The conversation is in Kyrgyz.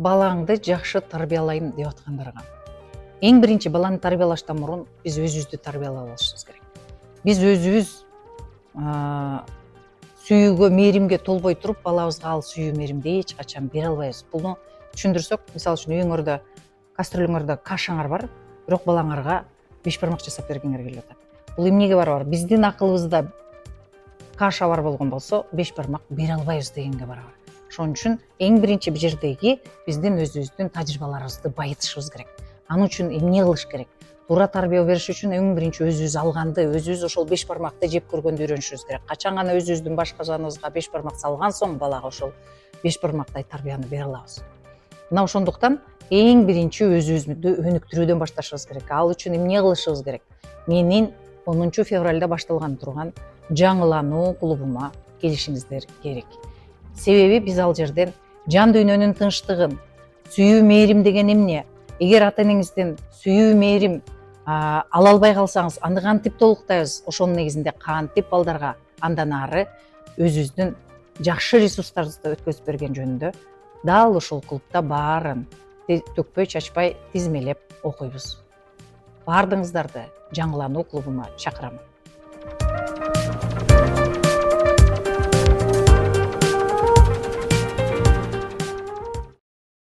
балаңды жакшы тарбиялайм деп аткандарга. Эң биринчи баланы тарбиялаштан мурун биз өзүбүздү тарбиялап алышыбыз керек. Биз өзүбүз сүйүүгө, мээримге толбой туруп, балабызга ал сүйүү мээримди эч качан бере албайбыз. Буну түшүндүрсөк, мисалы үчүн үйүңөрдө кастрөлүңөрдө кашаңар бар, бирок балаңарга беш бармак жасап бергиңер келип атат. Бул эмнеге барабар? Биздин акылыбызда каша бар болгон болсо, беш бармак бере албайбыз дегенге барабар. Ошон үчүн эң биринчи жердеги биздин өзүбүздүн тажрыйбаларыбызды байытышыбыз керек. Анын үчүн эмне кылыш керек? Туура тарбия бериш үчүн эң биринчи өзүбүз алганды, өзүбүз ошол беш бармакты жеп көргөндү үйрөнүшүбүз керек. Качан гана өзүбүздүн башка жаныбызга беш бармак салган соң балага ошол беш бармактай тарбияны бере алабыз. Мына ошондуктан эң биринчи өзүбүздү өнүктүрүүдөн башташыбыз керек. Ал үчүн эмне кылышыбыз керек? Менин 10 февралда башталган турган жаңылануу клубума келишиңиздер керек. Себеби биз ал жерден жан дүйнөнүн тынчтыгын, сүйүү мээрим деген эмне? Эгер ата энеңизден сүйүү мээрим ала албай калсаңыз, аны кантип толуктайбыз? Ошонун негизинде кантип балдарга андан ары өзүбүздүн жакшы ресурстарыбызды өткөзүп берген жөнүндө дал ушул клубда баарын төкпөй чачпай тизмелеп окуйбуз. Баардыгыңыздарды жаңылануу клубума чакырам.